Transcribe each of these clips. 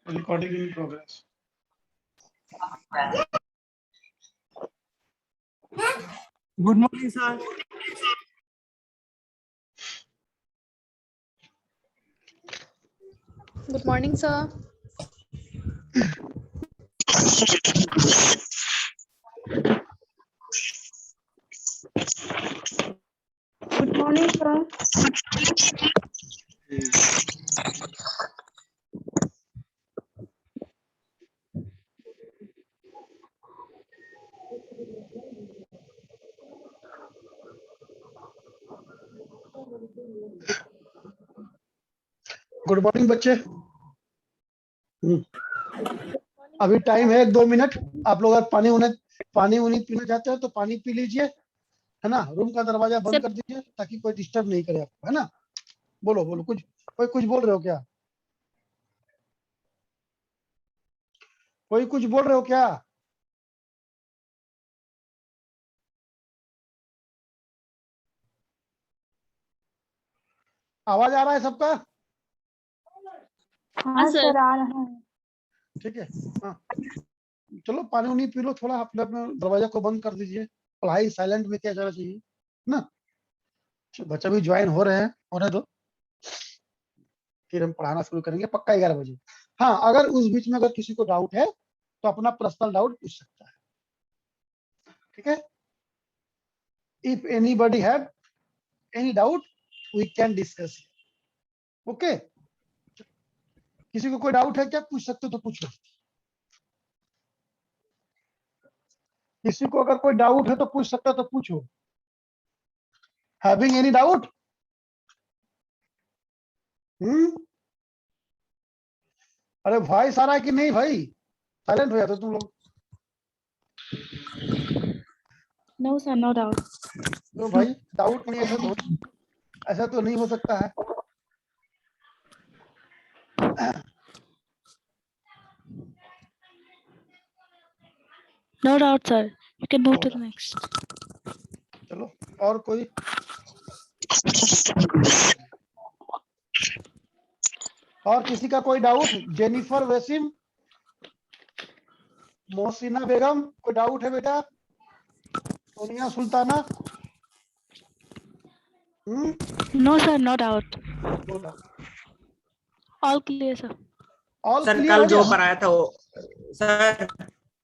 Recording in progress. Good morning, sir. Good morning, sir. Good morning, sir. Good morning बच्चे। अभी time है 2 minute. आप लोग अगर पानी उनी पीना चाहते हो तो पानी पी लीजिए, है ना। रूम का दरवाजा बंद कर दीजिए ताकि कोई डिस्टर्ब नहीं करे आपको, है ना। बोलो बोलो, कुछ बोल रहे हो क्या? कोई कुछ बोल रहे हो क्या? आवाज आ रहा है सबका? हाँ सर, आ रहा है। ठीक है। हाँ, चलो पानी उनी पी लो थोड़ा, अपने अपने दरवाजा को बंद कर दीजिए। पढ़ाई साइलेंट में किया जाना चाहिए ना। बच्चा भी ज्वाइन हो रहे हैं, होने दो, फिर हम पढ़ाना शुरू करेंगे पक्का 11 बजे। हाँ, अगर उस बीच में अगर किसी को डाउट है तो अपना पर्सनल डाउट पूछ सकता है, ठीक है। If anybody have any doubt we can discuss, okay. किसी को कोई डाउट है क्या? पूछ सकते हो तो पूछो। किसी को अगर कोई डाउट है तो पूछ सकता है तो पूछो। Having any doubt? अरे भाई सारा कि नहीं भाई? साइलेंट हो जाते तुम लोग। No sir, no doubt. तो भाई डाउट नहीं, ऐसा तो नहीं हो सकता है। No doubt, sir. You can move to the next. चलो और कोई? और किसी का कोई डाउट? जेनिफर वसीम, मोहसिना बेगम, कोई डाउट है बेटा? Sonia Sultana? No sir, no doubt. बोला All clear, sir. All sir clear कल हो जो गया? पढ़ाया था वो सर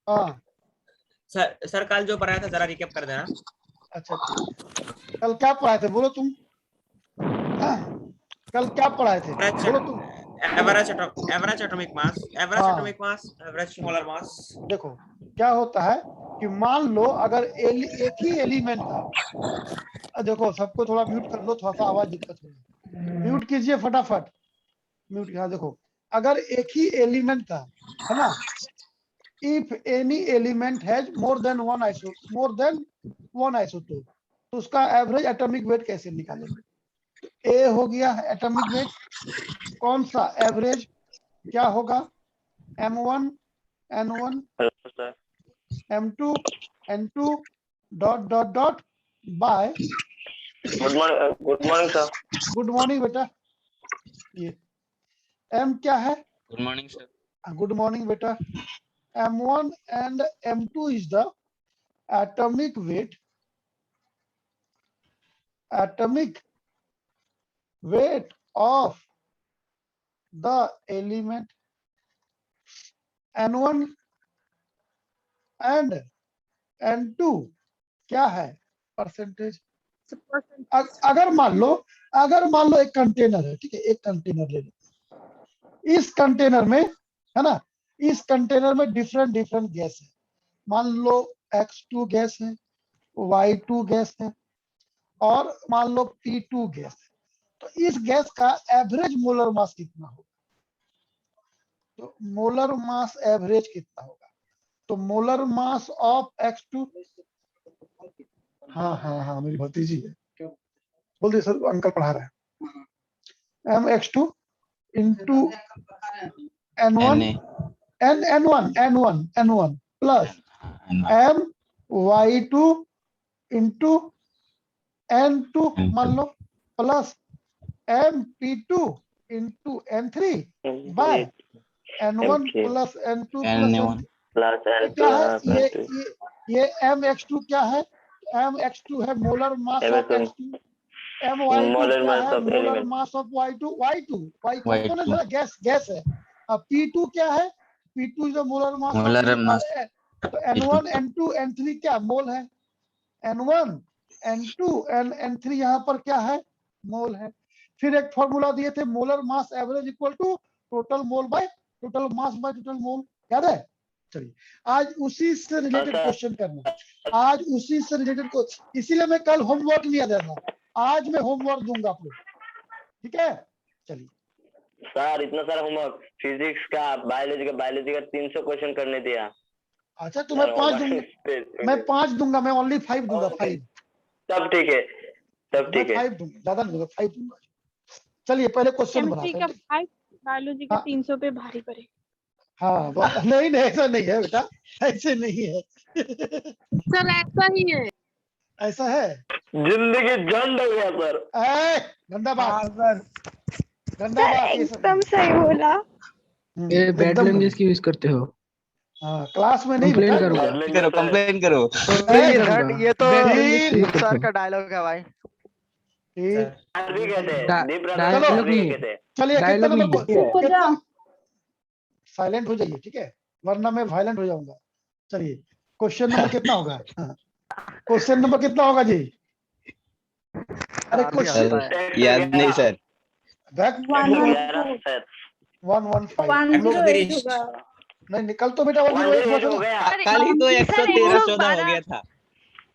हाँ सर कल जो पढ़ाया था जरा रिकैप कर देना। अच्छा ठीक है। कल क्या पढ़ाए थे बोलो तुम? कल क्या पढ़ाए थे बोलो तुम? एवरेज एटॉमिक मास, हाँ एवरेज मोलर मास। देखो क्या होता है कि मान लो अगर एक ही एलिमेंट था। देखो सबको थोड़ा म्यूट कर लो, थोड़ा सा आवाज दिक्कत हो रही है, म्यूट कीजिए फटाफट। म्यूट। हाँ देखो, अगर एक ही एलिमेंट था, है ना। If any element has more than one isotope तो उसका एवरेज एटॉमिक वेट कैसे निकालेंगे? ए हो गया एटॉमिक वेट, कौन सा एवरेज क्या होगा? m1 n1 m2 n2 dot dot dot by. Good morning sir. Good morning बेटा। ये m क्या है? Good morning sir. Good morning बेटा। m1 and m2 is the atomic weight of the element n1 and n2 क्या है? Percentage. अगर मान लो एक कंटेनर है, ठीक है, एक कंटेनर ले लो। इस कंटेनर में, है ना, इस कंटेनर में डिफरेंट गैस है। मान लो X2 गैस है, Y2 गैस है और मान लो P2 गैस है। तो इस गैस का एवरेज मोलर मास कितना होगा? तो मोलर मास एवरेज कितना होगा? तो मोलर मास ऑफ X2, हाँ मेरी भतीजी है, बोल दे सर अंकल पढ़ा रहे हैं। mx2 into n1 n1 plus my2 into n2 मान लो plus mp2 into n3 by N1 Okay. Plus N2 N1 plus plus ये क्या है, ये mx2 क्या है, mx2 है molar mass of M2 x2, my2 molar क्या मास है of molar element mass of y2, y कौन है Y2 मेरा गैस है। अब p2 क्या है, p2 is the molar mass of molar p, mass तो n1 n2 n3 क्या मोल है, n1 n2 n3 यहाँ पर क्या है मोल है। फिर एक फॉर्मूला दिए थे molar mass average equal to total mole by total mass by total mole, याद है। चलिए आज उसी से रिलेटेड सर। क्वेश्चन करना, आज उसी से रिलेटेड को, इसीलिए मैं कल होमवर्क नहीं दिया था, आज मैं होमवर्क दूंगा आप लोग, ठीक है। चलिए सर इतना सारा होमवर्क, फिजिक्स का बायोलॉजी का 300 क्वेश्चन करने दिया। अच्छा तो मैं 5 दूंगा, मैं 5 दूंगा, मैं ओनली 5 दूंगा, 5 तब ठीक है, तब मैं ठीक है। 5 दूंगा, ज्यादा नहीं दूंगा, 5 दूंगा। चलिए पहले क्वेश्चन केमिस्ट्री बनाते का हैं। 5, बायोलॉजी का हाँ। 300 पे भारी पड़े। हाँ नहीं नहीं ऐसा नहीं है बेटा, ऐसे नहीं है सर ऐसा ही है। ऐसा है। जिंदगी झंड हो गया सर। गंदा हाँ बात, सर, गंदा बात ये सब एकदम सही बोला। ये बैड एकदम लैंग्वेज गंदा। की यूज करते हो। हाँ क्लास में नहीं बेटा, कंप्लेन करूंगा। कंप्लेन करो ये तो Bad language तीन use करते सर हो। का डायलॉग है भाई। तीन। सर भी कहते हैं डा- दीप डायलॉग भी नहीं है। कहते हैं। चलिए कितना डायलॉग नंबर नहीं है। कितना, साइलेंट हो जाइए ठीक है, वरना मैं वायलेंट हो जाऊंगा। चलिए क्वेश्चन नंबर कितना होगा, क्वेश्चन नंबर कितना होगा जी, अरे अभी क्वेश्चन आता है। याद नहीं सर। 111 सर। 115 हम लोग 108 होगा। नहीं निकल तो बेटा 108 हुआ था हो ना, गया। कल ही तो 113-14 हो गया था।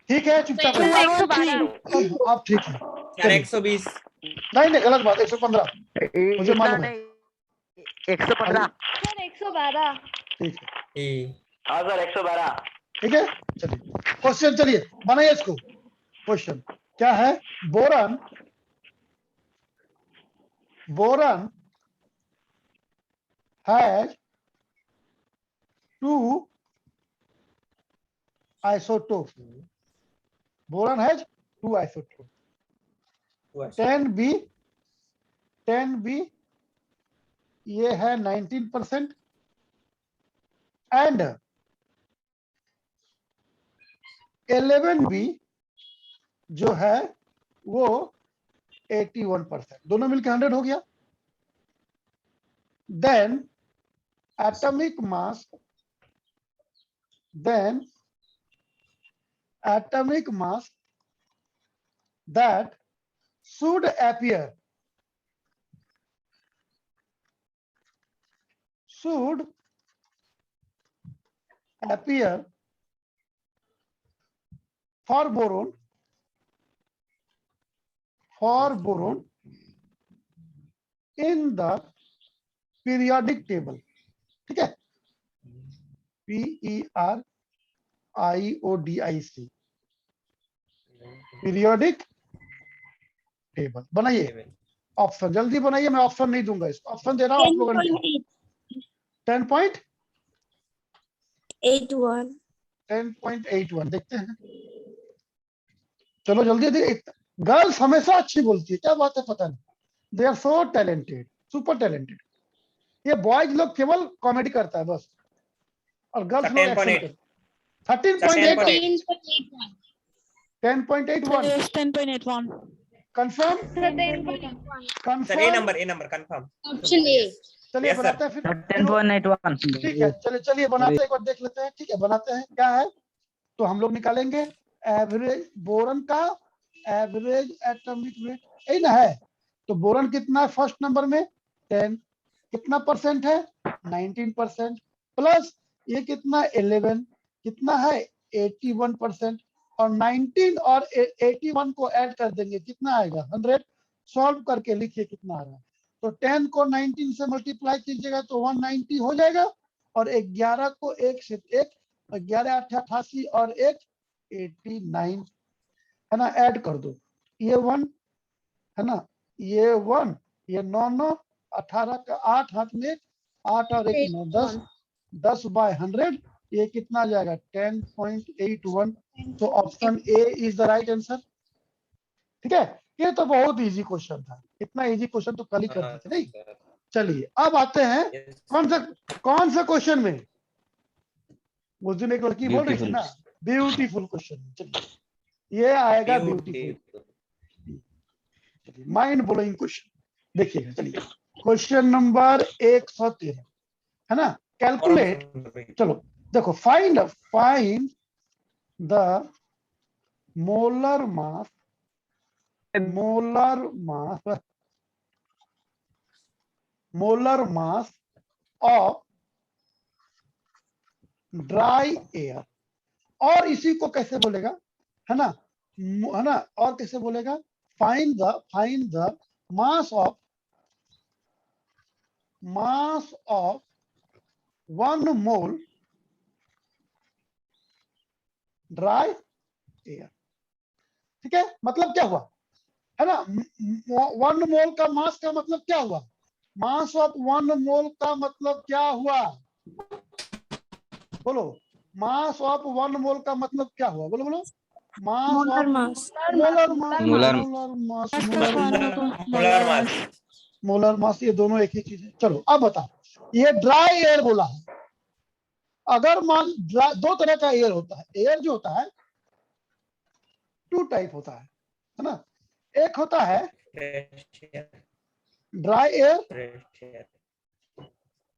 ठीक है चुपचाप रहिए। 112। आप ठीक है, सर चलिए 120। नहीं नहीं गलत बात, 115 मुझे इतना मालूम है। नहीं, 115। सर 112। ठीक है हाँ सर 112। ठीक है। चलिए क्वेश्चन, चलिए बनाइए इसको। क्वेश्चन क्या है, boron boron has 2 isotopes, boron has 2 isotopes, 10b ये है 19% एंड 11b जो है वो 81%, दोनों मिलकर 100 हो गया। Then atomic mass that should appear for boron in the periodic table, ठीक है, PERIODIC पीरियोडिक टेबल बनाइए। ऑप्शन जल्दी बनाइए, मैं ऑप्शन नहीं दूंगा, इसको ऑप्शन दे रहा हूं आप लोगों ने। 10.81 देखते हैं, चलो जल्दी। गर्ल्स हमेशा अच्छी बोलती है, क्या बात है पता नहीं, they are so talented, super talented. ये बॉयज लोग केवल कॉमेडी करता है बस, और गर्ल्स लोग एक्शन करते हैं। 10.81 10.81. Confirm sir A number confirm. Option A. चलिए Yes, sir. बनाते हैं फिर। 10.81 ठीक है चलिए बनाते हैं, एक बार देख लेते हैं। ठीक है बनाते हैं, क्या है तो हम लोग निकालेंगे एवरेज बोरन का एवरेज एटॉमिक वेट, यही ना है। तो बोरन कितना है फर्स्ट नंबर में 10, कितना परसेंट है 19%, प्लस ये कितना 11, कितना है 81%, और 19 और 81 को ऐड कर देंगे कितना आएगा 100। सॉल्व करके लिखिए कितना आ रहा है। तो 10 को 19 से मल्टीप्लाई कीजिएगा तो 190 हो जाएगा, और 11 को 1 से 1, 11 8 88 और 1 89 है ना, ऐड कर दो। ये 1 है ना, ये 1, ये 9 9 18 का 8 हाथ में 8 और 1 9 10, 10 बाय 100 ये कितना आ जाएगा 10.81। तो option A is the right answer. ठीक है, ये तो बहुत इजी क्वेश्चन था, इतना इजी क्वेश्चन तो कल ही करते थे नहीं। चलिए अब आते हैं Yes. कौन सा क्वेश्चन में, उस दिन एक लड़की बोल रही थी Beautiful. ना, ब्यूटीफुल क्वेश्चन। चलिए ये आएगा beautiful, Beautiful. Mind blowing question. देखिएगा, चलिए क्वेश्चन नंबर 113 है ना। कैलकुलेट, चलो देखो, find the molar mass of dry air. और इसी को कैसे बोलेगा, है ना, और कैसे बोलेगा, find the mass of 1 mole dry air. ठीक है, मतलब क्या हुआ, है ना, 1 मोल का मास का मतलब क्या हुआ, मास ऑफ 1 मोल का मतलब क्या हुआ, बोलो, मास ऑफ 1 मोल का मतलब क्या हुआ, बोलो बोलो, mass of Molar mass. Molar mass, ये दोनों एक ही चीज है। चलो अब बताओ, ये ड्राई एयर बोला है। अगर मान दो तरह का एयर होता है, एयर जो होता है 2 टाइप होता है ना। एक होता है ड्राई एयर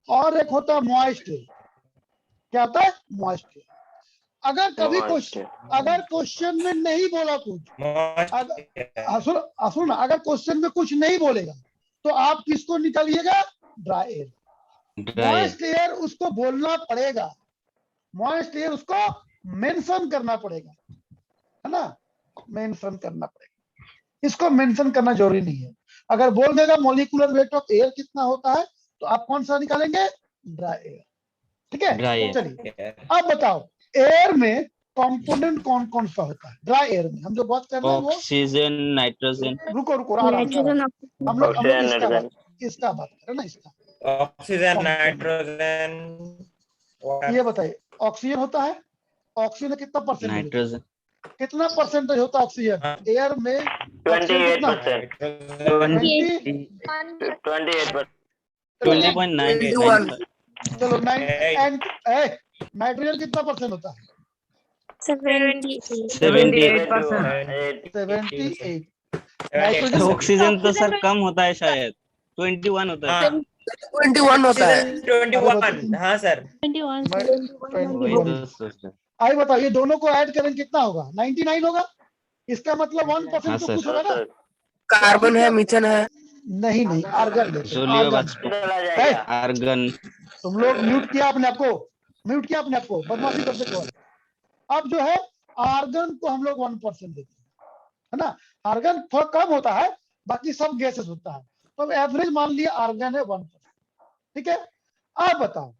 और एक होता है मॉइस्ट एयर। क्या होता है, मॉइस्ट एयर। अगर कभी क्वेश्चन में नहीं बोला कुछ, सुनो ना, अगर क्वेश्चन में कुछ नहीं बोलेगा तो आप किसको निकालिएगा, ड्राई एयर। मॉइस्ट एयर उसको बोलना पड़ेगा, मॉइस्ट एयर उसको मेंशन करना पड़ेगा, है ना, मेंशन करना पड़ेगा। इसको मेंशन करना जरूरी नहीं है। अगर बोल देगा मॉलिक्यूलर वेट ऑफ एयर कितना होता है, तो आप कौन सा निकालेंगे, ड्राई एयर। ठीक है, चलिए अब बताओ, एयर में कंपोनेंट कौन कौन सा होता है, ड्राई एयर में हम जो बात कर रहे हैं वो, ऑक्सीजन, नाइट्रोजन। रुको आराम से, हम लोग इसका बात कर रहे हैं ना, इसका ऑक्सीजन, नाइट्रोजन। ये बताइए, ऑक्सीजन होता है, ऑक्सीजन कितना परसेंट, नाइट्रोजन कितना परसेंटेज होता है ऑक्सीजन एयर में, 28%, 20.9। चलो नाइट्रोजन कितना परसेंट होता है, 78%। 78। ऑक्सीजन तो सर कम होता है, शायद 21 होता है। 21 होता है। 21, हाँ सर। 21। आइए बताओ, ये दोनों को ऐड करें कितना होगा, 99 होगा। इसका मतलब 1% तो कुछ होगा ना। कार्बन है, मीथेन है, नहीं आर्गन लेते हैं, जलीय आर्गन। वाष्प, आर्गन। तुम लोग म्यूट किया अपने आपको, बदमाशी करते कौन। अब जो है आर्गन को हम लोग 1% देते हैं, है ना। आर्गन थोड़ा कम होता है, बाकी सब गैसेस होता है, तो एवरेज मान लिया आर्गन है 1%। ठीक है, अब बताओ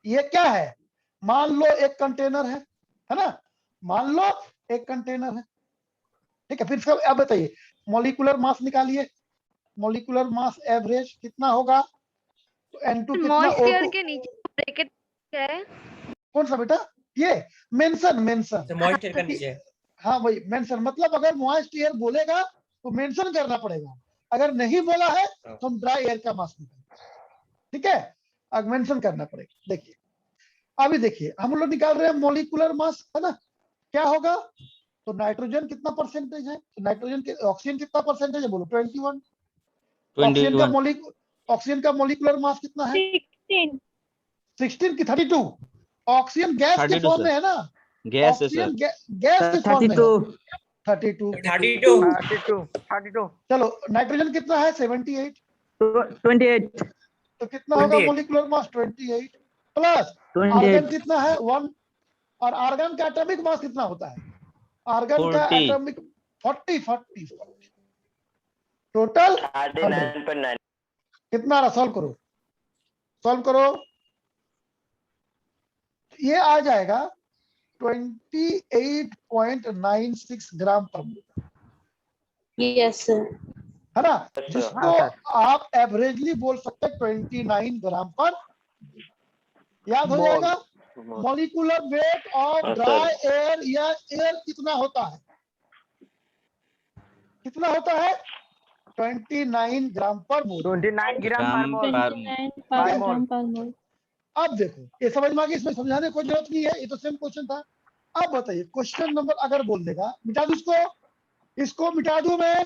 ये क्या है, मान लो एक कंटेनर है ना, मान लो एक कंटेनर है। ठीक है, फिर सब अब बताइए, मॉलिक्यूलर मास निकालिए, मॉलिक्यूलर मास एवरेज कितना होगा, तो N2 कितना, मॉइस्चर O2 के नीचे ब्रैकेट क्या है? कौन सा बेटा, ये मेंशन मॉइस्चर का नीचे। हाँ वही मेंशन, मतलब अगर मॉइस्ट एयर बोलेगा तो मेंशन करना पड़ेगा, अगर नहीं बोला है तो हम ड्राई एयर का मास निकालेंगे। ठीक है, अब मेंशन करना पड़ेगा। देखिए अभी देखिए, हम लोग निकाल रहे हैं मॉलिक्यूलर मास, है ना, क्या होगा, तो नाइट्रोजन कितना परसेंटेज है, तो नाइट्रोजन के, ऑक्सीजन कितना परसेंटेज है, बोलो 21। ऑक्सीजन का मॉलिक्यूलर मास कितना है, 16 की 32। ऑक्सीजन गैस के फॉर्म में है ना, गैस है ऑक्सीजन सर। गैस के फॉर्म में 32। 32। चलो नाइट्रोजन कितना है, 78। 28। तो कितना होगा मॉलिक्यूलर मास, 28 प्लस आर्गन कितना है 1, और आर्गन का एटॉमिक मास कितना होता है, आर्गन का एटॉमिक 40 टोटल 39.9। कितना रहा, सॉल्व करो, ये आ जाएगा 28.96 ग्राम पर मोल, यस सर। है ना, जिसको आप एवरेजली बोल सकते हैं 29 ग्राम पर। याद हो जाएगा, molecular weight of dry air या एयर कितना होता है, 29 ग्राम पर मोल। 29 ग्राम पर ग्राम मोल। पर 29 By mole. gram per mole. अब देखो ये समझ में आ गया, इसमें समझाने की कोई जरूरत नहीं है, ये तो सेम क्वेश्चन था। अब बताइए क्वेश्चन नंबर अगर बोल देगा, मिटा दूं इसको मिटा दूं मैं,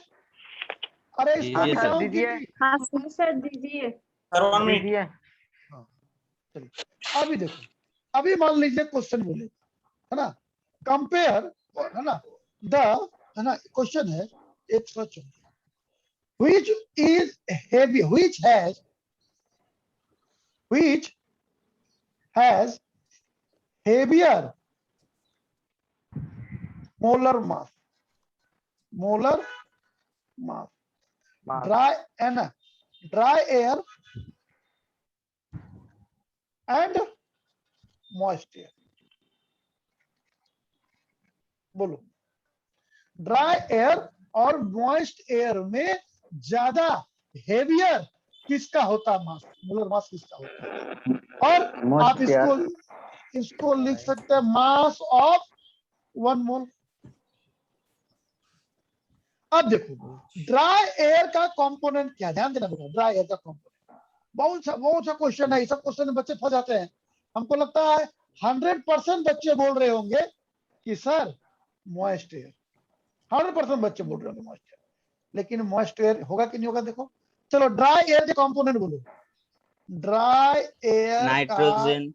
अरे इसको दीजिए सर। मिटाऊं कि दीजिए। नहीं? हाँ सर दीजिए। Sir 1 minute. दीजिए। चलिए अभी देखो, अभी मान लीजिए क्वेश्चन बोले, है ना, कंपेयर, है ना, है ना, क्वेश्चन है 114, which is heavy, which has heavier molar mass, dry air and moist air। बोलो, ड्राई एयर और मॉइस्ट एयर में ज्यादा हेवियर किसका होता है मास, मोलर मास किसका होता है? और आप इसको लिख सकते हैं मास ऑफ 1 मोल। अब देखो ड्राई एयर का कंपोनेंट क्या, ध्यान देना बेटा, ड्राई एयर का कंपोनेंट बहुत सा क्वेश्चन है, सब क्वेश्चन में बच्चे फंस जाते हैं। हमको लगता है 100% बच्चे बोल रहे होंगे कि सर मॉइस्ट एयर, 100% बच्चे बोल रहे होंगे मॉइस्ट एयर, लेकिन मॉइस्ट एयर होगा कि नहीं होगा देखो। चलो ड्राई एयर के कंपोनेंट बोलो, dry air nitrogen,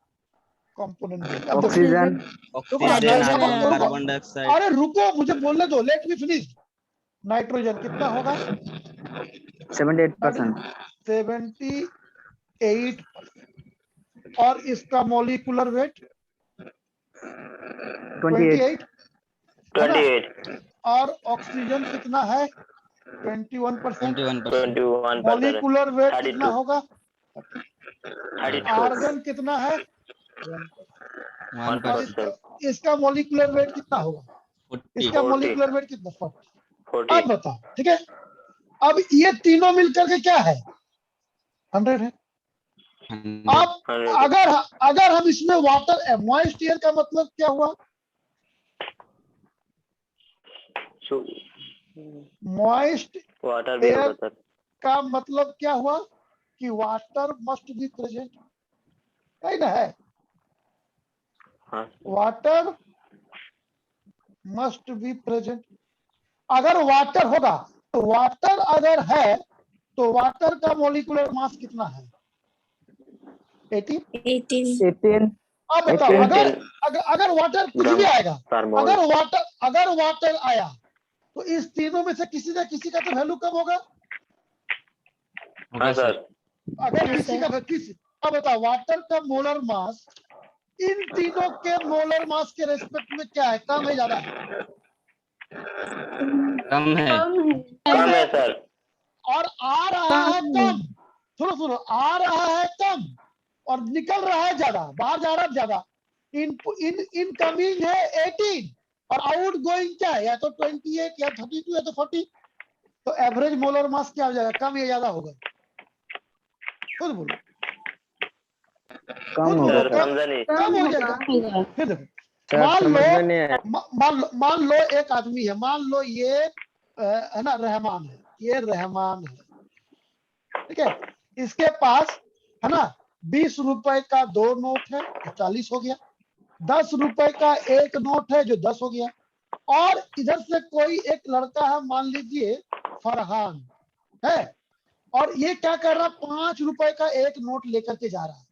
component, oxygen. Carbon dioxide. अरे रुको मुझे बोलने दो, लेट मी फिनिश। नाइट्रोजन कितना होगा? 78%। 78%। और इसका मॉलिक्यूलर वेट 28, 28। और ऑक्सीजन कितना है? 21%। 21%। मॉलिक्यूलर वेट कितना 32। होगा? 32। आर्गन कितना है? 1%। इसका मॉलिक्यूलर वेट कितना होगा? 40। इसका 40। मॉलिक्यूलर वेट कितना? 40। 40। अब बताओ, ठीक है, अब ये तीनों मिलकर के क्या है? 100 है। अब 100। अगर हम इसमें वाटर, मॉइस्ट एयर का मतलब क्या हुआ? मॉइस्ट वाटर भी एयर होगा सर। का मतलब क्या हुआ कि वाटर मस्ट बी प्रेजेंट, है ना, है, हाँ वाटर मस्ट बी प्रेजेंट। अगर वाटर होगा तो वाटर अगर है तो वाटर का मॉलिक्यूलर मास कितना है? 18। 18। अब बताओ, 18 अगर वाटर कुछ भी आएगा, पर मोल। अगर वाटर आया तो इस तीनों में से किसी ना किसी का तो वैल्यू कम होगा। हाँ सर। अगर किसी का अब बताओ वाटर का मोलर मास इन तीनों के मोलर मास के रेस्पेक्ट में क्या है, कम है ज्यादा है? कम है। कम है सर। और आ रहा है कम, सुनो आ रहा है कम और निकल रहा है ज्यादा, बाहर जा रहा है ज्यादा। इनकमिंग है 18 और आउट गोइंग क्या है, या तो 28 या 32 या तो 40। तो एवरेज मोलर मास क्या हो जाएगा, कम या ज्यादा होगा? खुद बोलो। कम होगा सर सर। समझा नहीं। कम हो जाएगा। फिर देखो, सर समझ में नहीं आया। मान लो एक आदमी है, मान लो ये है ना रहमान है, ये रहमान है, ठीक है, इसके पास है ना 20 रुपए का 2 नोट है जो 40 हो गया, 10 रुपए का 1 नोट है जो 10 हो गया, और इधर से कोई एक लड़का है, मान लीजिए फरहान है, और ये क्या कर रहा है, 5 रुपए का 1 नोट लेकर के जा रहा है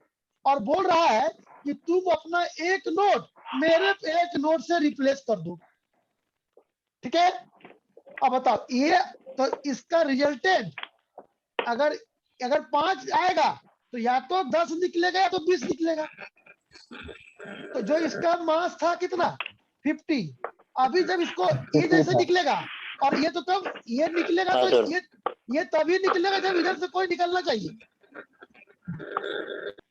और बोल रहा है कि तुम अपना 1 नोट मेरे 1 नोट से रिप्लेस कर दो, ठीक है। अब बताओ ये तो इसका रिजल्टेंट अगर 5 आएगा तो या तो 10 निकलेगा या तो 20 निकलेगा। तो जो इसका मास था कितना 50, अभी जब इसको ये जैसे निकलेगा और ये तो तब ये निकलेगा, हाँ तो सर। ये तभी निकलेगा जब इधर से कोई निकलना चाहिए।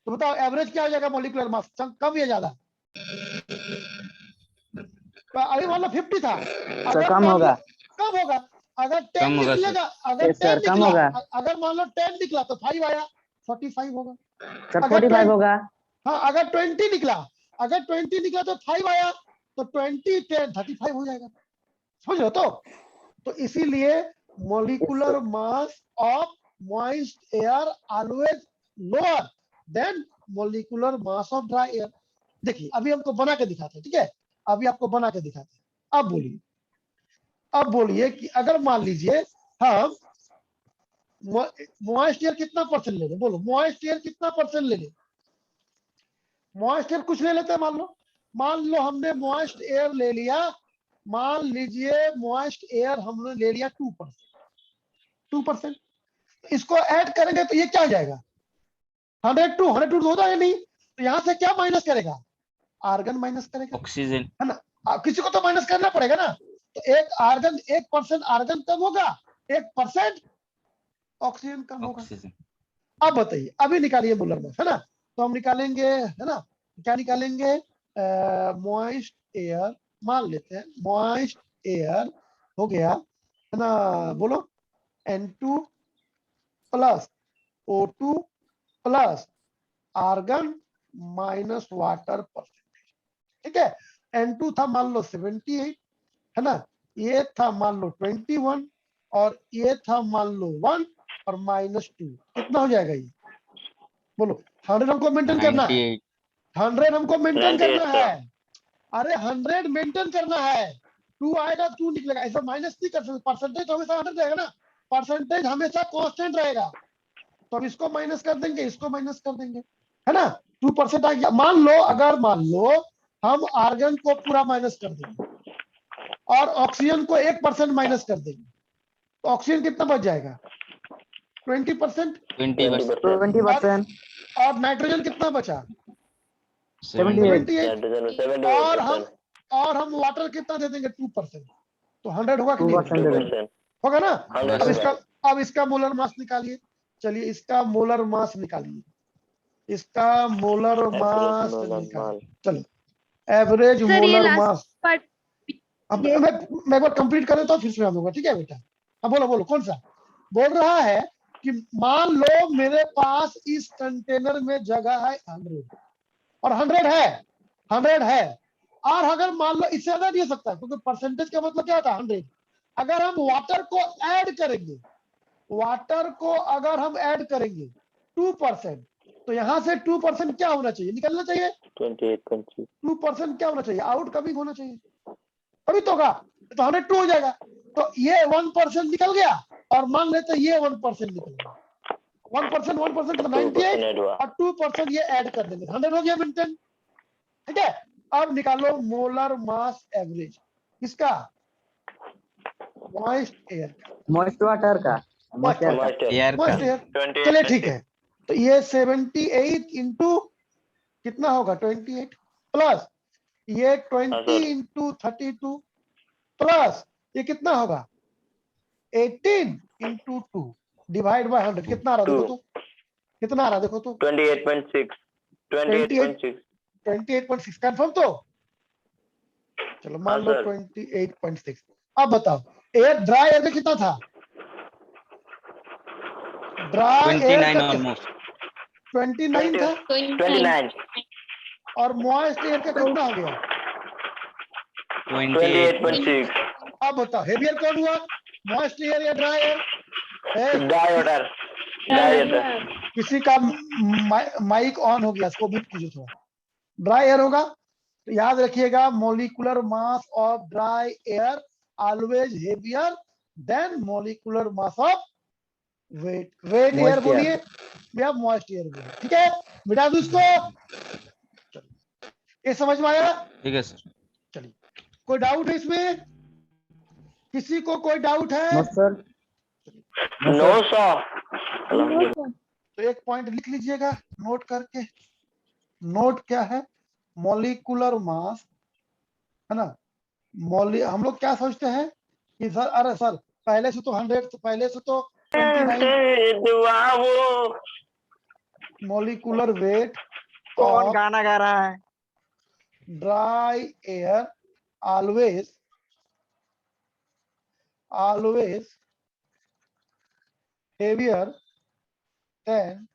तो बताओ एवरेज क्या हो जाएगा मॉलिक्यूलर मास, कम या ज्यादा? अभी मान लो 50 था, सर कम होगा। कम होगा। अगर 10 कम होगा निकलेगा, अगर Yes, sir, 10 कम निकला, होगा। अगर मान लो 10 निकला तो 5 आया, 45 होगा। सर अगर 45 होगा। हाँ अगर 20 निकला, अगर 20 निकला तो 5 आया, तो 20 10 35 हो जाएगा। समझ रहे हो? तो इसीलिए molecular mass of moist air always lower than molecular mass of dry air. देखिए अभी हमको बना के दिखाते हैं, ठीक है, अभी आपको बना के दिखाते हैं। अब बोलिए कि अगर मान लीजिए हम मॉइस्ट एयर कितना परसेंट ले लें, बोलो मॉइस्ट एयर कितना परसेंट ले लें? मॉइस्ट एयर कुछ ले लेते हैं, मान लो हमने मॉइस्ट एयर ले लिया, मान लीजिए मॉइस्ट एयर हमने ले लिया 2%। इसको ऐड करेंगे तो ये क्या हो जाएगा? 102 होता है नहीं, तो यहां से क्या माइनस करेगा? आर्गन माइनस करेगा, ऑक्सीजन। है ना? किसी को तो माइनस करना पड़ेगा ना। तो एक आर्गन 1% आर्गन कम होगा, 1% ऑक्सीजन कम होगा। ऑक्सीजन। अब बताइए, अभी निकालिए मोलर मास, है ना? तो हम निकालेंगे, है ना, क्या निकालेंगे? मॉइस्ट एयर, मान लेते हैं मॉइस्ट एयर हो गया, है ना, बोलो N2 plus O2 plus argon minus water percentage, ठीक है। N2 था मान लो 78, है ना, ये था मान लो 21 और ये था मान लो 1 और -2, कितना हो जाएगा ये? बोलो 100 हमको मेंटेन करना है, 100 हमको मेंटेन करना है। अरे 100 मेंटेन करना है, 2 आएगा 2 निकलेगा, ऐसा माइनस नहीं कर सकते। परसेंटेज तो हमेशा 100 रहेगा ना, परसेंटेज हमेशा कांस्टेंट रहेगा। तो अब इसको माइनस कर देंगे, इसको माइनस कर देंगे, है ना। 2% आ गया। मान लो हम आर्गन को पूरा माइनस कर देंगे और ऑक्सीजन को 1% माइनस कर देंगे, तो ऑक्सीजन कितना बच जाएगा? 20%। 20%। और नाइट्रोजन कितना बचा? 78। 78। और हम वाटर कितना दे देंगे? 2%। तो 100 होगा कि नहीं? 2% होगा ना। 100 अब इसका मोलर मास निकालिए। चलिए इसका मोलर मास निकालिए, इसका मोलर मास निकालिए। चलिए एवरेज Sir, ये मोलर last मास। part अब मैं एक बार कंप्लीट करें तो फिर सुना दूंगा, ठीक है बेटा? हाँ बोलो कौन सा? बोल रहा है कि मान लो मेरे पास इस कंटेनर में जगह है 100 और 100 है और अगर मान लो इससे ज्यादा नहीं हो सकता, क्योंकि परसेंटेज का मतलब क्या होता है? 100। अगर हम वाटर को ऐड करेंगे, अगर हम ऐड करेंगे 2%, तो यहां से 2% क्या होना चाहिए? निकलना चाहिए 28.6 2% क्या होना चाहिए? आउट कमिंग होना चाहिए, तभी तो होगा। तो 102 हो जाएगा। तो ये 1% निकल गया और मान लेते ये 1% निकल गया। 1% तो 98 और 2% ये ऐड कर देंगे, 100 हो गया मेंटेन, ठीक है। अब निकालो मोलर मास एवरेज किसका? मॉइस्ट एयर का, मॉइस्ट वाटर का। एयर का। Moist air. चलिए ठीक है, तो ये 78 इंटू कितना होगा? 28 प्लस ये 20 इंटू 32 प्लस ये कितना होगा? 18 इंटू 2 डिवाइड बाय 100, कितना आ रहा देखो तो? कितना आ रहा देखो तो? 28.6 28.6 कंफर्म तो? चलो मान लो 28.6। अब बताओ एयर ड्राई एयर का कितना था? ड्राई एयर 29 का ऑलमोस्ट। 29 था 29 और मॉइस्ट एयर का कितना हो गया? 28.6 अब बताओ हेवियर कौन हुआ? मॉइस्ट एयर या ड्राई एयर? ड्राई वाटर किसी का माइक ऑन हो गया, इसको म्यूट कीजिए थोड़ा। ड्राई एयर होगा तो याद रखिएगा molecular mass of dry air always heavier than molecular mass of wet air बोलिए या मॉइस्ट एयर बोलिए, ठीक है। मिटा दो इसको। ये समझ में आया? ठीक है सर। चलिए कोई डाउट है इसमें? किसी को कोई डाउट है? सर। No sir. तो एक पॉइंट लिख लीजिएगा नोट करके। नोट क्या है? मॉलिक्यूलर मास, है ना। हम लोग क्या सोचते हैं कि सर अरे सर पहले से तो 100, पहले से तो 29 मॉलिक्यूलर वेट कौन गाना गा रहा है? Dry air always heavier than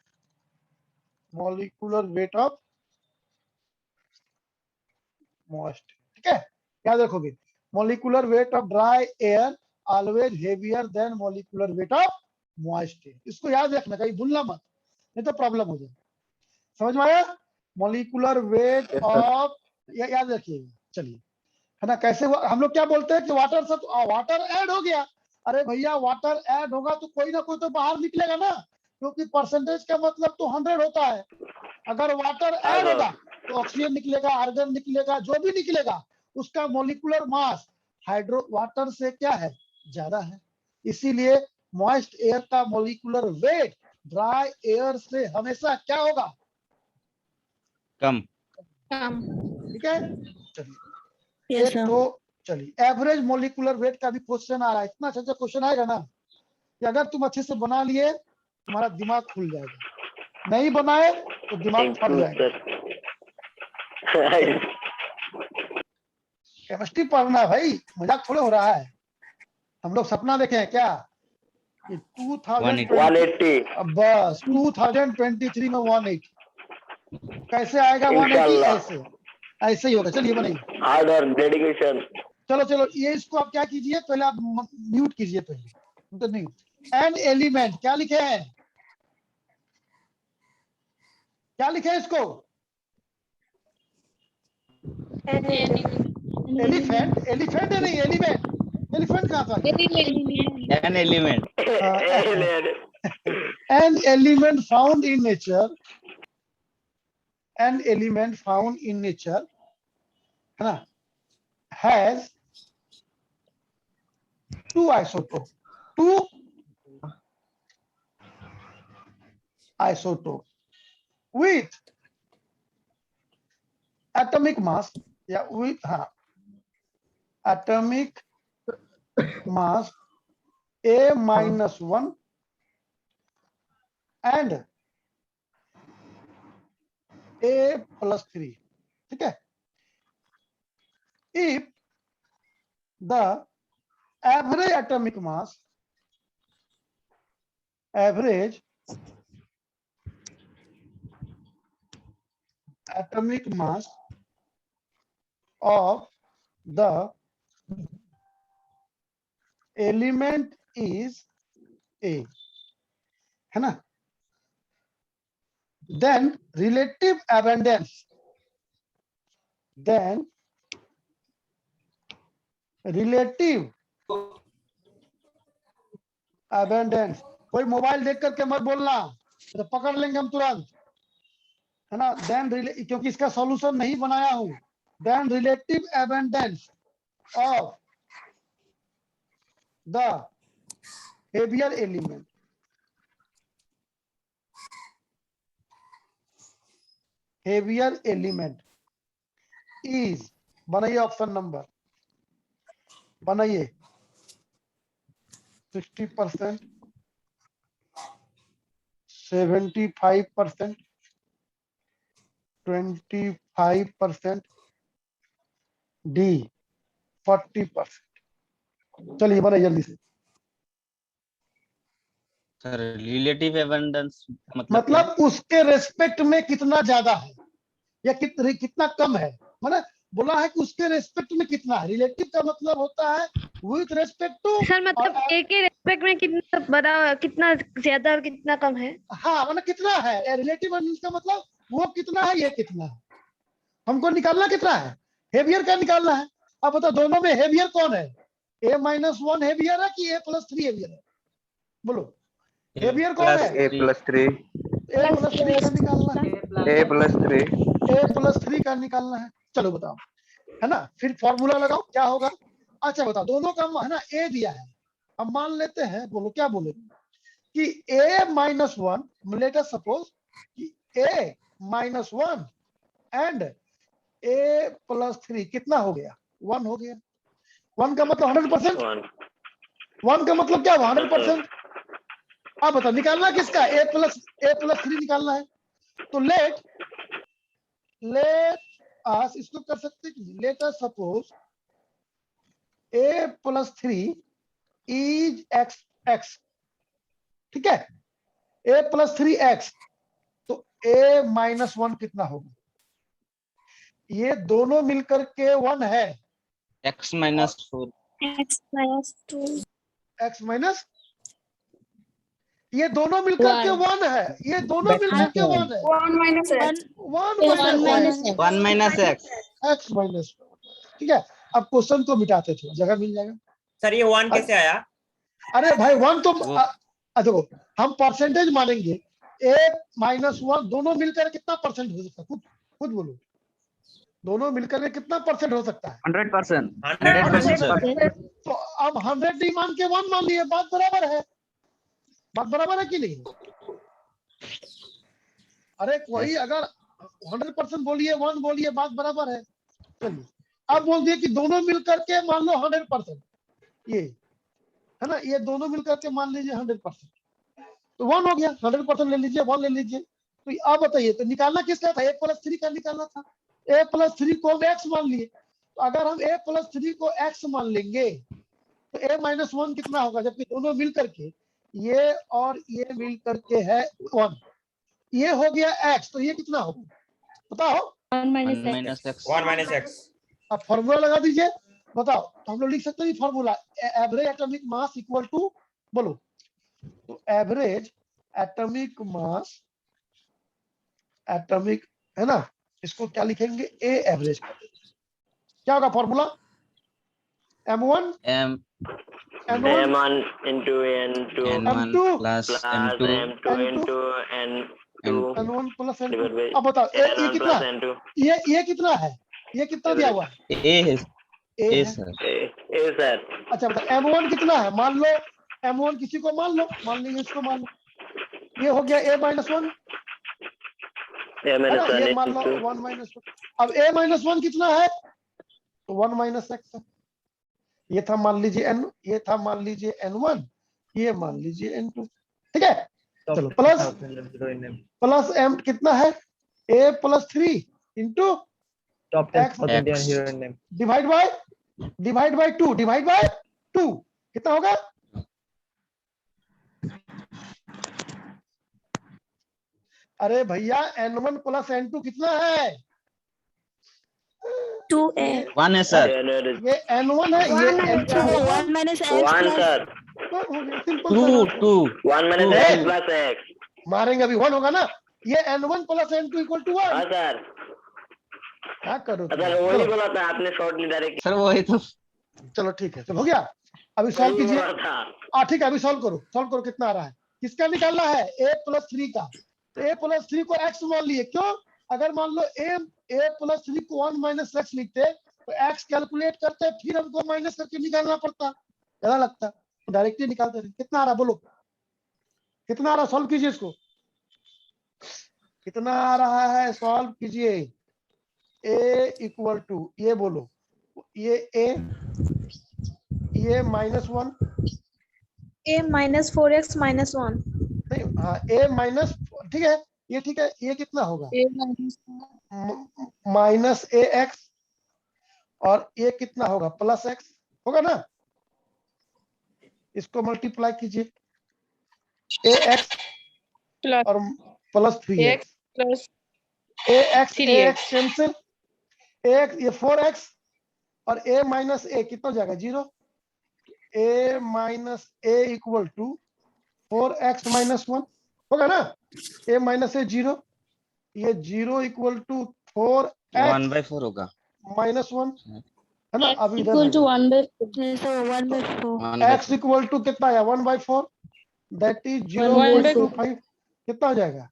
molecular weight of moist, ठीक है। याद रखोगे molecular weight of dry air always heavier than molecular weight of moist air. इसको याद रखना, कहीं भूलना मत, नहीं तो प्रॉब्लम हो जाए। समझ में आया? मॉलिक्यूलर वेट ऑफ, याद रखिएगा। चलिए, है ना? कैसे हम लोग क्या बोलते हैं कि वाटर से वाटर ऐड हो गया। अरे भैया, वाटर ऐड होगा तो कोई ना कोई तो बाहर निकलेगा ना, क्योंकि परसेंटेज का मतलब तो 100 होता है। अगर वाटर ऐड होगा तो ऑक्सीजन निकलेगा, आर्गन निकलेगा, जो भी निकलेगा उसका मॉलिक्यूलर मास हाइड्रो वाटर से क्या है, ज्यादा है। इसीलिए मॉइस्ट एयर का मॉलिक्यूलर वेट ड्राई एयर से हमेशा क्या होगा, कम। ठीक है? चलिए, Yes, एक sir. तो चलिए एवरेज मॉलिक्यूलर वेट का भी क्वेश्चन आ रहा है। इतना अच्छा क्वेश्चन आएगा ना कि अगर तुम अच्छे से बना लिए तुम्हारा दिमाग खुल जाएगा, नहीं बनाए तो दिमाग फट जाएगा। केमिस्ट्री पढ़ना है भाई, मजाक थोड़े हो रहा है। हम लोग सपना देखे हैं क्या कि 180 बस 2023 में 180 कैसे आएगा? 180 इंशाल्लाह। ऐसे ऐसे ही होगा। चलिए बनाइए। हार्ड और डेडिकेशन। चलो ये इसको आप क्या कीजिए, पहले आप म्यूट कीजिए पहले, तो नहीं। एन एलिमेंट क्या लिखे हैं, क्या लिखे हैं इसको? एलिफेंट, एलिफेंट है नहीं, एलिमेंट। एलिफेंट कहाँ था? An element. An element found in nature, an element found in nature, है ना, has two isotope, with atomic mass, या with atomic mass A-1 and A+3, ठीक है? If the average atomic mass of the element is A, है ना, then relative abundance, कोई mobile देख करके मत बोलना, तो पकड़ लेंगे हम तुरंत, है ना। देन क्योंकि इसका सॉल्यूशन नहीं बनाया हूं, then relative abundance of the heavier element, is, बनाइए ऑप्शन नंबर, बनाइए 60%, 75%, 25%, डी 40%। चलिए बनाइए जल्दी से। सर रिलेटिव एबंडेंस मतलब उसके रेस्पेक्ट में कितना ज्यादा है या कितना कम है, माने बोला है कि उसके रेस्पेक्ट में कितना है। रिलेटिव का मतलब होता है विथ रेस्पेक्ट टू, सर मतलब ए के रेस्पेक्ट में कितना बड़ा, कितना ज्यादा और कितना कम है। हाँ मतलब कितना है। रिलेटिव का मतलब वो कितना है, ये कितना है, हमको निकालना कितना है, हेवियर का निकालना है। अब बताओ दोनों में हेवियर कौन है, A-1 हेवियर है कि A+3 हेवियर है, बोलो हेवियर कौन है। A+3 A+3 का निकालना है, A+3 का निकालना है। चलो बताओ, है ना, फिर फॉर्मूला लगाओ क्या होगा। अच्छा बताओ, दोनों का है ना A दिया है, अब मान लेते हैं, बोलो क्या बोलेंगे कि A-1, लेट अस सपोज कि A-1 एंड A+3 कितना हो गया, 1 हो गया। 1 का मतलब 100%, 1 का मतलब क्या, 100%। अब बताओ निकालना किसका, A+3 निकालना है। तो लेट अस, इसको कर सकते हैं, let us suppose A+3 is x, ठीक है, A+3 x, तो A-1 कितना होगा, ये दोनों मिलकर के 1 है, x -4 X -2 x माइनस, ये दोनों मिलकर के 1 है, ये दोनों मिलकर के 1 है, 1 minus one minus x. x minus, ठीक है। अब क्वेश्चन को मिटाते थे, जगह मिल जाएगा। सर ये 1 कैसे आया? अरे भाई 1 तो वो- देखो हम परसेंटेज मानेंगे, a माइनस 1 दोनों मिलकर कितना परसेंट हो सकता है, खुद बोलो, दोनों मिलकर के कितना परसेंट हो सकता है? 100%. 100%. तो अब 100 नहीं मान के 1 मान लिए, बात बराबर है, बात बराबर है कि नहीं? अरे कोई अगर 100% बोलिए 1 बोलिए, बात बराबर है। चलिए अब बोल दिए कि दोनों मिलकर के मान लो 100%, ये है ना, ये दोनों मिलकर के मान लीजिए 100%, तो 1 हो गया, 100% ले लीजिए, 1 ले लीजिए। तो अब बताइए, तो निकालना किसका था? a+3 का निकालना था। a+3 को हम x मान लिए, तो अगर हम a+3 को x मान लेंगे तो a-1 कितना होगा? जबकि दोनों मिलकर के, ये और ये मिलकर के है 1, ये हो गया x, तो ये कितना होगा बताओ? 1 minus one minus x. 1 minus x. अब फॉर्मूला लगा दीजिए, बताओ। तो हम लोग लिख सकते हैं formula, average atomic mass equal to, बोलो, तो एवरेज एटॉमिक मास, एटॉमिक है ना, इसको क्या लिखेंगे? A average. क्या होगा formula? m1 M n1 m1 into n2 n1 m2 plus plus m2 m2 into n2 n1 plus n2। divided by अब बताओ ये n1 कितना plus है? n2 ये कितना है? ये कितना दिया हुआ है? ए है, ए ए है। सर। a sir अच्छा बताओ m1 कितना है? मान लो m1 किसी को मान लो, मान लीजिए इसको मान लो, ये हो गया a-1, a है minus ना, 1 ये मान लो into 1 - 1। अब a-1 कितना है? तो 1 - x है। ये था मान लीजिए n, ये था मान लीजिए n1, ये मान लीजिए n2, ठीक है। चलो प्लस m कितना है? a+3 into x divide by 2, divide by 2 कितना होगा? अरे भैया n1 प्लस n2 कितना है? 2a. वन है सर। ये n1 है, ये n2 है। 1 minus x 1 plus sir simple two सा two 1 minus Two. x plus x मारेंगे, अभी 1 होगा ना, ये n1 plus n2 equal to 1। हाँ सर क्या करो तुम? सर वही चलो, बोला था आपने शॉर्टली डायरेक्ट सर वही तो। चलो ठीक है, चलो हो गया। अभी सॉल्व कीजिए। था ठीक है, अभी सॉल्व करो कितना आ रहा है? किसका निकालना है? a+3 का। तो a+3 को x मान लिए, क्यों? अगर मान लो a+3 को 1 - x लिखते तो x कैलकुलेट करते, फिर हमको माइनस करके निकालना पड़ता, ज्यादा लगता, तो डायरेक्टली निकालते थे। कितना आ रहा बोलो, कितना आ रहा? सॉल्व कीजिए इसको, कितना आ रहा है? सॉल्व कीजिए। a इक्वल टू, ये बोलो, ये a, ये -1, a minus 4x minus 1. नहीं हाँ a माइनस, ठीक है, ये ठीक है, ये कितना होगा? a minus माइनस ax, और ये कितना होगा? प्लस x होगा ना, इसको मल्टीप्लाई कीजिए, ax plus और plus 3x, x plus ax 3x. Cancel, ax ये 4x और a माइनस a कितना हो जाएगा? 0। a minus a equal to 4x - 1 होगा ना, a माइनस a 0, ये 0 इक्वल टू 4x 1/4 होगा। -1 है ना। अब इधर equal to देखो, 1/4. So 1/4. x इक्वल टू कितना आया? 1/4, दैट इज 1/4. 0.25, कितना हो जाएगा?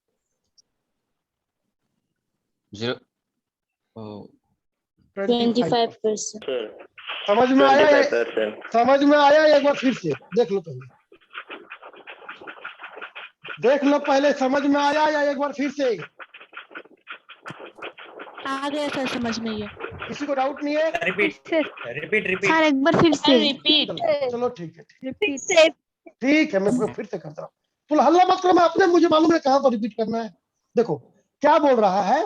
0 25%. समझ में आया? 25%. समझ में आया? एक बार फिर से देख लो, पहले देख लो, पहले समझ में आया या एक बार फिर से? आ गया सर समझ में ये. किसी को डाउट नहीं है? रिपीट रिपीट सर एक बार फिर से. चलो ठीक है, ठीक है, मैं फिर से करता हूँ। तो हल्ला मत करो, मैं अपने, मुझे मालूम है कहाँ पर रिपीट करना है। देखो क्या बोल रहा है,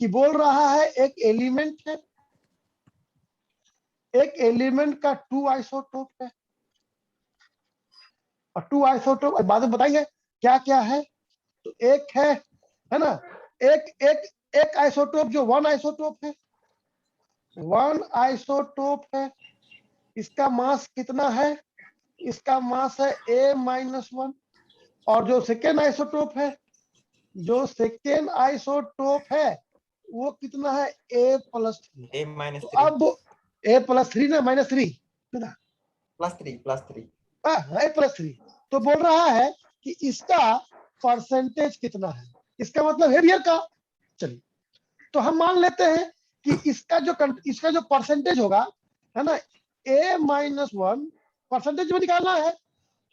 कि बोल रहा है एक एलिमेंट है, एक एलिमेंट का 2 आइसोटोप है, और 2 आइसोटोप बाद में बताएंगे क्या क्या है। तो एक है ना, एक आइसोटोप जो 1 आइसोटोप है, 1 आइसोटोप है, इसका मास कितना है? इसका मास है A-1 और जो सेकेंड आइसोटोप है, वो कितना है A+3। A minus तो 3 अब A+3 ना -3 ना plus 3 A+3। तो बोल रहा है कि इसका परसेंटेज कितना है, इसका मतलब हेवियर का। चलिए तो हम मान लेते हैं कि इसका जो परसेंटेज होगा, है ना, A-1 परसेंटेज में निकालना है।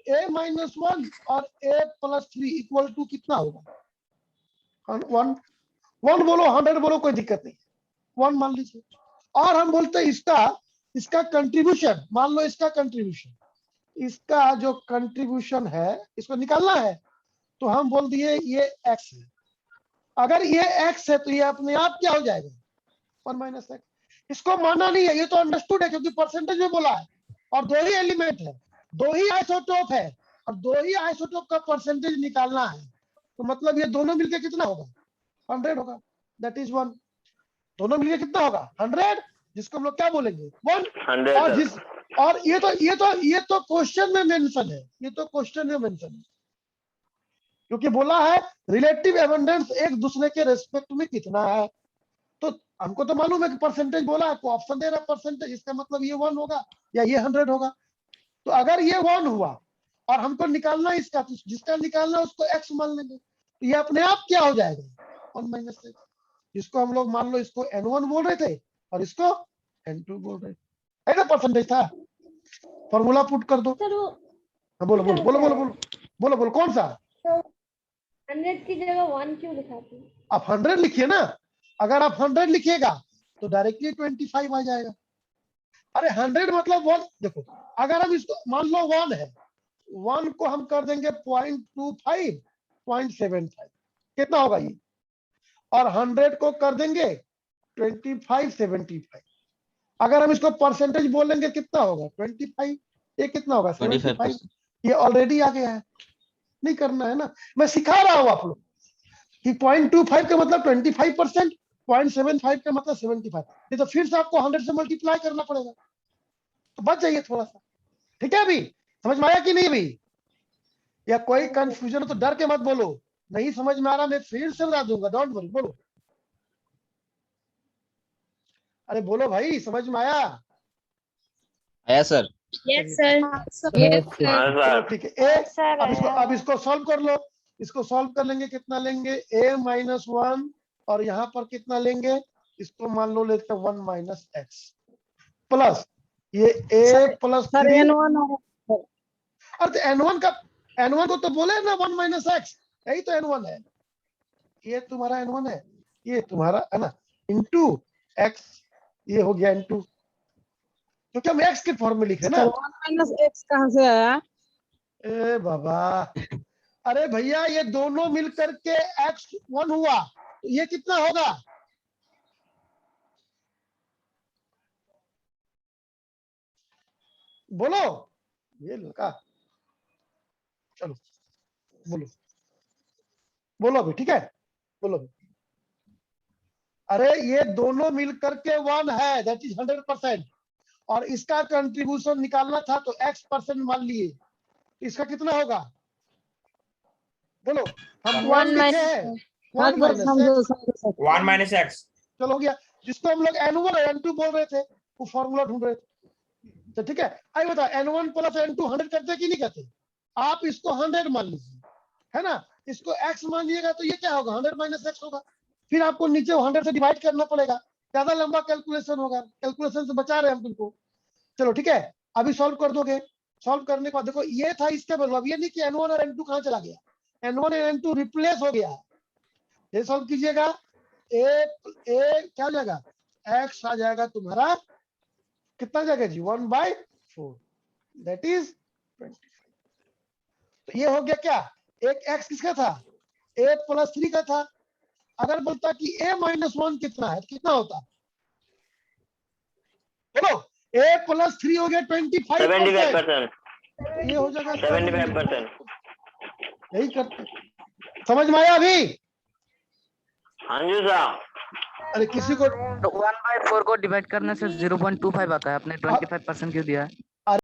A-1 और A+3 इक्वल टू कितना होगा? 1 बोलो, 100 बोलो, कोई दिक्कत नहीं, 1 मान लीजिए। और हम बोलते हैं इसका कंट्रीब्यूशन, मान लो इसका जो कंट्रीब्यूशन है इसको निकालना है, तो हम बोल दिए ये x है। अगर ये x है तो ये अपने आप क्या हो जाएगा? 1 - x। इसको मानना नहीं है, ये तो अंडरस्टूड है क्योंकि परसेंटेज में बोला है और 2 ही एलिमेंट है, 2 ही आइसोटोप है और 2 ही आइसोटोप का परसेंटेज निकालना है। तो मतलब ये दोनों मिलके कितना होगा? 100 होगा, दैट इज 1। दोनों मिलके कितना होगा? 100, जिसको हम लोग क्या बोलेंगे? 1। 100 और ये तो क्वेश्चन में मेंशन है, क्योंकि बोला है रिलेटिव एबंडेंस एक दूसरे के रेस्पेक्ट में कितना है। तो हमको तो मालूम है कि परसेंटेज बोला है, तो ऑप्शन दे रहा है परसेंटेज, इसका मतलब ये 1 होगा या ये 100 होगा। तो अगर ये 1 हुआ और हमको निकालना इसका, तो जिसका निकालना उसको x मान लेंगे, तो ये अपने आप क्या हो जाएगा? 1 - x। इसको हम लोग मान लो इसको n1 बोल रहे थे और इसको n2 बोल रहे थे, ऐसा परसेंटेज था। फॉर्मूला पुट कर दो। हाँ बोलो बोलो बोलो बोलो बोलो बोलो बोलो कौन सा? 100 की जगह 1 क्यों लिखाते? आप 100 लिखिए ना। अगर आप 100 लिखिएगा तो डायरेक्टली 25 आ जाएगा। अरे 100 मतलब 1, देखो अगर हम इसको मान लो 1 है, 1 को हम कर देंगे 0.25, 0.75, कितना होगा ये? और 100 को कर देंगे 25, 75। अगर हम इसको परसेंटेज बोलेंगे कितना होगा? 25। ये कितना होगा? 75। ये ऑलरेडी आ गया है, नहीं करना है ना, मैं सिखा रहा हूं आप लोग कि 0.25 का मतलब 25%, 0.75 का मतलब 75। ये तो फिर से आपको 100 से मल्टीप्लाई करना पड़ेगा, तो बच जाइए थोड़ा सा। ठीक है, अभी समझ में आया कि नहीं? अभी या कोई कंफ्यूजन हो तो डर के मत बोलो, नहीं समझ में आ रहा मैं फिर से बता दूंगा, डोंट वरी, बोलो। अरे बोलो भाई, समझ में आया? आया सर। Yes sir. हाँ सर ठीक है। अब इसको सॉल्व कर लो। इसको सॉल्व कर लेंगे, कितना लेंगे? A-1 और यहाँ पर कितना लेंगे? इसको मान लो लेते 1 - x प्लस ये A+3। अरे n1 को तो बोले ना 1 - x, यही तो n1 है, ये तुम्हारा n1 है, ये तुम्हारा है ना, इंटू x, ये हो गया n2, क्योंकि हम x के फॉर्म में लिखे ना। 1 - कहां से आया? ए बाबा, अरे भैया ये दोनों मिलकर के x1 हुआ, तो ये कितना होगा? बोलो, ये लड़का, चलो बोलो बोलो अभी, ठीक है बोलो। अरे ये दोनों मिलकर के 1 है, दैट इज 100%, और इसका कंट्रीब्यूशन निकालना था तो x% मान लिए, इसका कितना होगा? बोलो, हम 1 लिखे हैं, 1 - 1 minus x चलो हो गया। जिसको हम लोग n1 और n2 बोल रहे थे, वो फॉर्मूला ढूंढ रहे थे, तो ठीक है। आइए बताओ, n1 प्लस n2 100 करते कि नहीं करते? आप इसको 100 मान लीजिए, है ना, इसको x मानिएगा तो ये क्या होगा? 100 - x होगा। फिर आपको नीचे 100 से डिवाइड करना पड़ेगा, ज्यादा लंबा कैलकुलेशन होगा, कैलकुलेशन से बचा रहे हैं हम तुमको। चलो ठीक है, अभी सॉल्व कर दोगे। सॉल्व करने के बाद देखो, ये था इसका मतलब, ये नहीं कि n1 और n2 कहां चला गया, n1 और n2 रिप्लेस हो गया। ये सॉल्व कीजिएगा, क्या हो जाएगा? x आ जाएगा तुम्हारा, कितना जाएगा जी? 1/4, दैट इज 25। तो ये हो गया क्या? एक x किसका था? A+3 का था। अगर बोलता कि A-1 कितना है, कितना होता? बोलो, A+3 हो गया 25%, 75%, ये हो जाएगा 75%। यही करते। समझ में आया अभी? हाँ जी साहब। अरे किसी को 1/4 को डिवाइड करने से 0.25 आता है, आपने 25% क्यों दिया है?